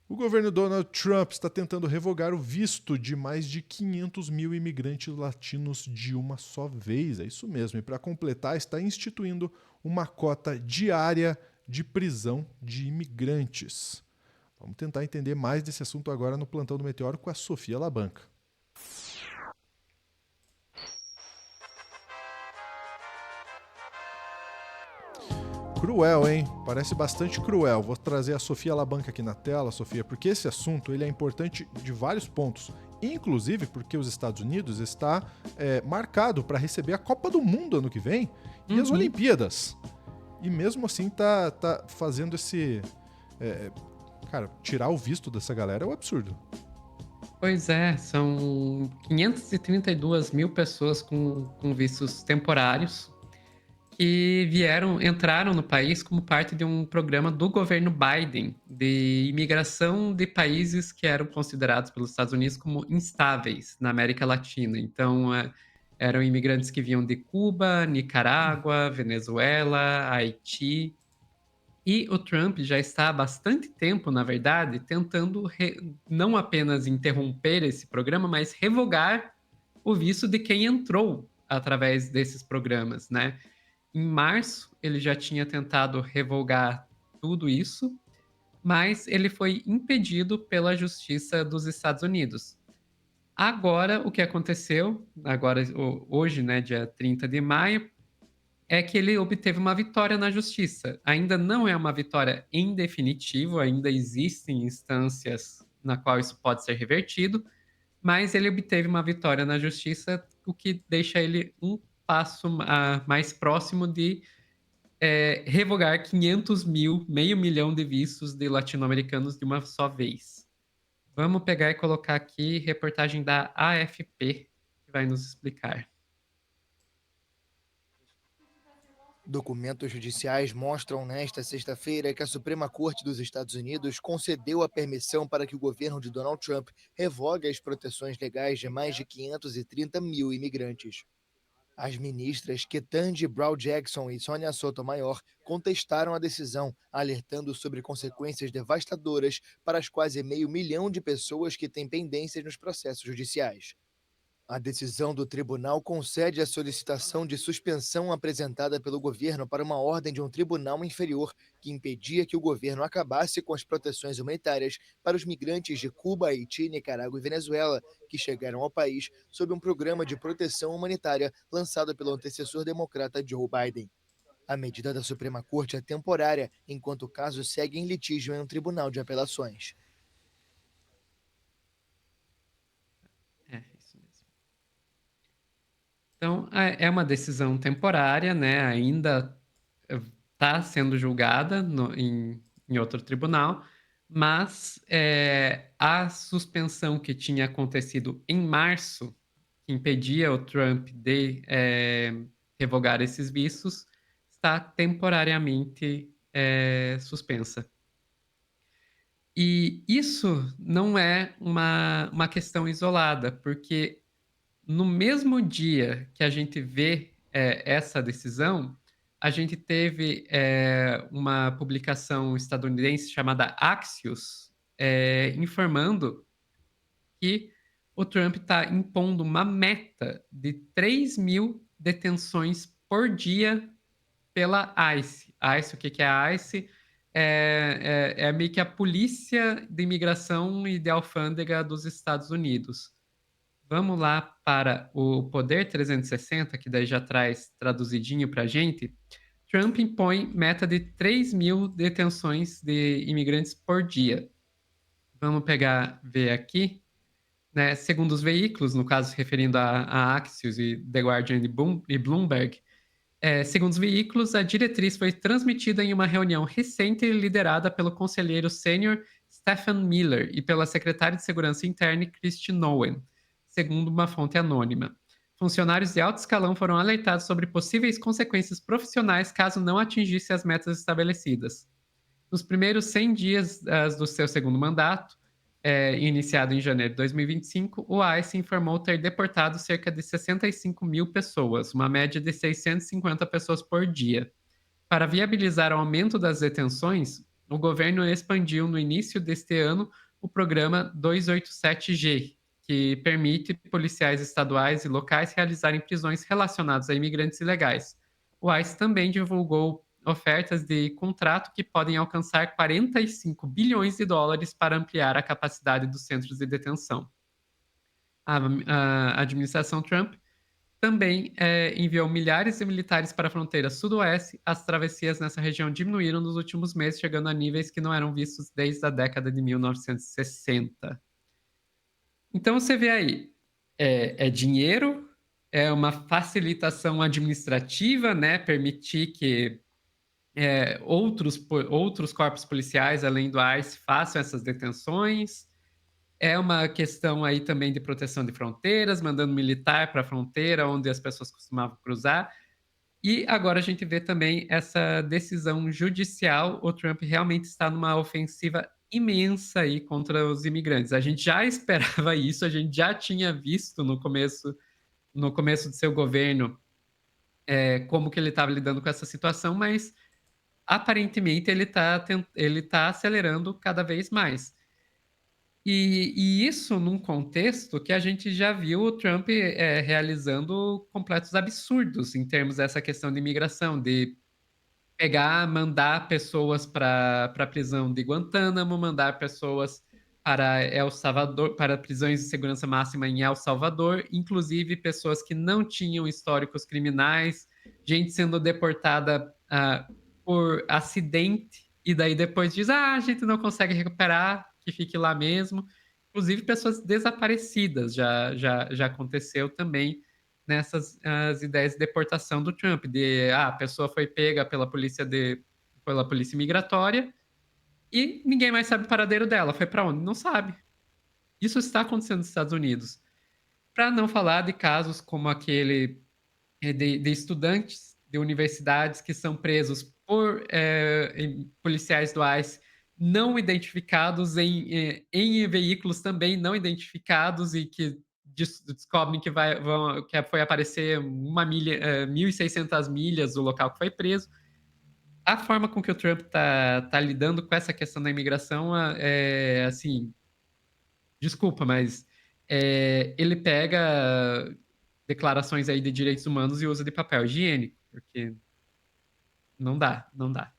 O governo Donald Trump está tentando revogar o visto de mais de 500 mil imigrantes latinos de uma só vez. É isso mesmo. E para completar, está instituindo uma cota diária de prisão de imigrantes. Vamos tentar entender mais desse assunto agora no Plantão do Meteoro com a Sofia Labanca. Cruel, hein? Parece bastante cruel. Vou trazer a Sofia Labanca aqui na tela, Sofia, porque esse assunto ele é importante de vários pontos. Inclusive porque os Estados Unidos está marcado para receber a Copa do Mundo ano que vem e as Uhum. Olimpíadas. E mesmo assim tá fazendo esse... cara, tirar o visto dessa galera é um absurdo. Pois é, são 532 mil pessoas com vistos temporários que entraram no país como parte de um programa do governo Biden de imigração de países que eram considerados pelos Estados Unidos como instáveis na América Latina. Então, eram imigrantes que vinham de Cuba, Nicarágua, Venezuela, Haiti. E o Trump já está há bastante tempo, na verdade, tentando não apenas interromper esse programa, mas revogar o visto de quem entrou através desses programas, né? Em março, ele já tinha tentado revogar tudo isso, mas ele foi impedido pela Justiça dos Estados Unidos. Agora, o que aconteceu, hoje, né, dia 30 de maio, é que ele obteve uma vitória na justiça. Ainda não é uma vitória em definitivo, ainda existem instâncias na qual isso pode ser revertido, mas ele obteve uma vitória na justiça, o que deixa ele um passo mais próximo de revogar 500 mil, meio milhão de vistos de latino-americanos de uma só vez. Vamos pegar e colocar aqui reportagem da AFP, que vai nos explicar. Documentos judiciais mostram nesta sexta-feira que a Suprema Corte dos Estados Unidos concedeu a permissão para que o governo de Donald Trump revogue as proteções legais de mais de 530 mil imigrantes. As ministras Ketanji Brown Jackson e Sonia Sotomayor contestaram a decisão, alertando sobre consequências devastadoras para as quase meio milhão de pessoas que têm pendências nos processos judiciais. A decisão do tribunal concede a solicitação de suspensão apresentada pelo governo para uma ordem de um tribunal inferior que impedia que o governo acabasse com as proteções humanitárias para os migrantes de Cuba, Haiti, Nicarágua e Venezuela que chegaram ao país sob um programa de proteção humanitária lançado pelo antecessor democrata Joe Biden. A medida da Suprema Corte é temporária, enquanto o caso segue em litígio em um tribunal de apelações. É, isso mesmo. Então, é uma decisão temporária, né? Ainda está sendo julgada em outro tribunal, mas a suspensão que tinha acontecido em março, que impedia o Trump de revogar esses vistos, está temporariamente suspensa. E isso não é uma questão isolada, porque no mesmo dia que a gente vê essa decisão, a gente teve uma publicação estadunidense chamada Axios informando que o Trump está impondo uma meta de 3 mil detenções por dia pela ICE. ICE, o que que é a ICE? É meio que a polícia de imigração e de alfândega dos Estados Unidos. Vamos lá para o Poder 360, que daí já traz traduzidinho para a gente. Trump impõe meta de 3 mil detenções de imigrantes por dia. Vamos ver aqui. Né? Segundo os veículos, no caso se referindo a Axios e The Guardian e Bloomberg, segundo os veículos, a diretriz foi transmitida em uma reunião recente liderada pelo conselheiro sênior Stephen Miller e pela secretária de Segurança Interna Kristi Noem, segundo uma fonte anônima. Funcionários de alto escalão foram alertados sobre possíveis consequências profissionais caso não atingisse as metas estabelecidas. Nos primeiros 100 dias do seu segundo mandato, iniciado em janeiro de 2025, o ICE informou ter deportado cerca de 65 mil pessoas, uma média de 650 pessoas por dia. Para viabilizar o aumento das detenções, o governo expandiu no início deste ano o programa 287G, que permite policiais estaduais e locais realizarem prisões relacionadas a imigrantes ilegais. O ICE também divulgou ofertas de contrato que podem alcançar 45 bilhões de dólares para ampliar a capacidade dos centros de detenção. A administração Trump também enviou milhares de militares para a fronteira sudoeste. As travessias nessa região diminuíram nos últimos meses, chegando a níveis que não eram vistos desde a década de 1960. Então você vê aí, é dinheiro, é uma facilitação administrativa, né? Permitir que outros corpos policiais, além do ICE, façam essas detenções. É uma questão aí também de proteção de fronteiras, mandando militar para a fronteira, onde as pessoas costumavam cruzar. E agora a gente vê também essa decisão judicial. O Trump realmente está numa ofensiva imensa aí contra os imigrantes. A gente já esperava isso, a gente já tinha visto no começo do seu governo, como que ele estava lidando com essa situação, mas aparentemente ele tá acelerando cada vez mais. E isso num contexto que a gente já viu o Trump realizando completos absurdos em termos dessa questão de imigração, de pegar, mandar pessoas para a prisão de Guantánamo, mandar pessoas para El Salvador, para prisões de segurança máxima em El Salvador, inclusive pessoas que não tinham históricos criminais, gente sendo deportada por acidente, e daí depois diz, a gente não consegue recuperar, que fique lá mesmo. Inclusive pessoas desaparecidas já aconteceu também nessas as ideias de deportação do Trump, a pessoa foi pega pela polícia migratória e ninguém mais sabe o paradeiro dela. Foi para onde? Não sabe. Isso está acontecendo nos Estados Unidos. Para não falar de casos como aquele de estudantes de universidades que são presos por policiais do ICE não identificados em veículos também não identificados e que descobrem que foi aparecer 1.600 milhas do local que foi preso. A forma com que o Trump tá lidando com essa questão da imigração assim, desculpa, mas ele pega declarações aí de direitos humanos e usa de papel higiênico, porque não dá, não dá.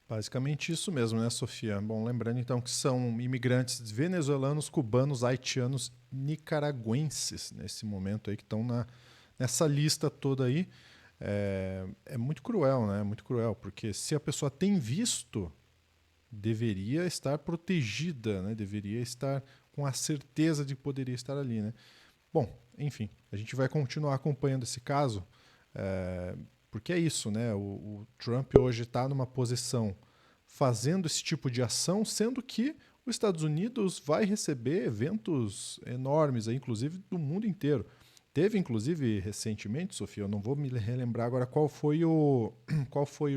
Basicamente isso mesmo, né, Sofia? Bom, lembrando então que são imigrantes venezuelanos, cubanos, haitianos, nicaragüenses nesse momento aí que estão nessa lista toda aí. É muito cruel, né? Muito cruel, porque se a pessoa tem visto, deveria estar protegida, né? Deveria estar com a certeza de que poderia estar ali, né? Bom, enfim, a gente vai continuar acompanhando esse caso, porque é isso, né? O Trump hoje está numa posição fazendo esse tipo de ação, sendo que os Estados Unidos vai receber eventos enormes, aí, inclusive do mundo inteiro. Teve, inclusive, recentemente, Sofia, eu não vou me relembrar agora qual foi o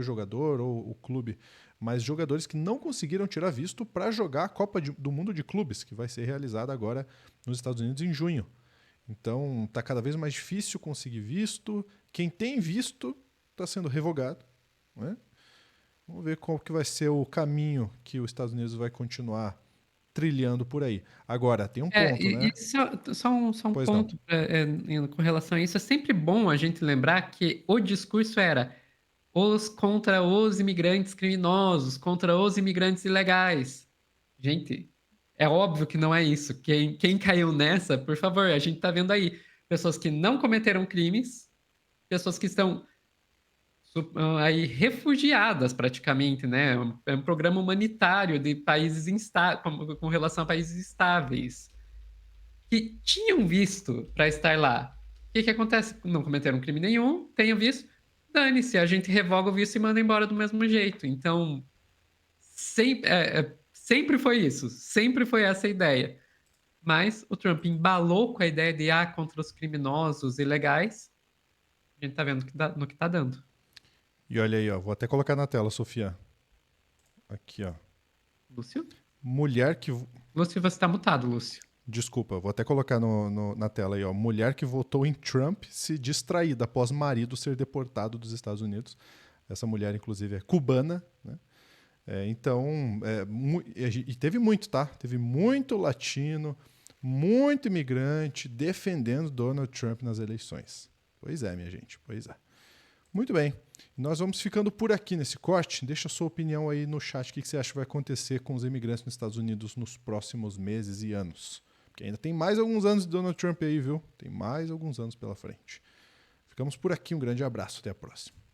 jogador ou o clube, mas jogadores que não conseguiram tirar visto para jogar a Copa do Mundo de Clubes, que vai ser realizada agora nos Estados Unidos em junho. Então, está cada vez mais difícil conseguir visto. Quem tem visto está sendo revogado, né? Vamos ver qual que vai ser o caminho que os Estados Unidos vai continuar trilhando por aí. Agora, tem um ponto, né? Só um Pois não. ponto com relação a isso. É sempre bom a gente lembrar que o discurso era contra os imigrantes criminosos, contra os imigrantes ilegais. Gente, é óbvio que não é isso. Quem caiu nessa, por favor, a gente está vendo aí pessoas que não cometeram crimes, pessoas que estão aí refugiadas praticamente, né? É um programa humanitário de países com relação a países estáveis que tinham visto para estar lá. O que acontece? Não cometeram crime nenhum, tenham visto, dane-se, a gente revoga o visto e manda embora do mesmo jeito. Então, sempre foi isso, sempre foi essa a ideia. Mas o Trump embalou com a ideia de contra os criminosos ilegais. A gente tá vendo no que tá dando. E olha aí, ó, vou até colocar na tela, Sofia. Aqui, ó. Lúcio? Mulher que... Lúcio, você tá mutado, Lúcio. Desculpa, vou até colocar na tela aí, ó. Mulher que votou em Trump se distraída após marido ser deportado dos Estados Unidos. Essa mulher, inclusive, é cubana, né? E teve muito, tá? Teve muito latino, muito imigrante defendendo Donald Trump nas eleições. Pois é, minha gente, pois é. Muito bem, nós vamos ficando por aqui nesse corte. Deixa a sua opinião aí no chat, o que você acha que vai acontecer com os imigrantes nos Estados Unidos nos próximos meses e anos. Porque ainda tem mais alguns anos de Donald Trump aí, viu? Tem mais alguns anos pela frente. Ficamos por aqui, um grande abraço, até a próxima.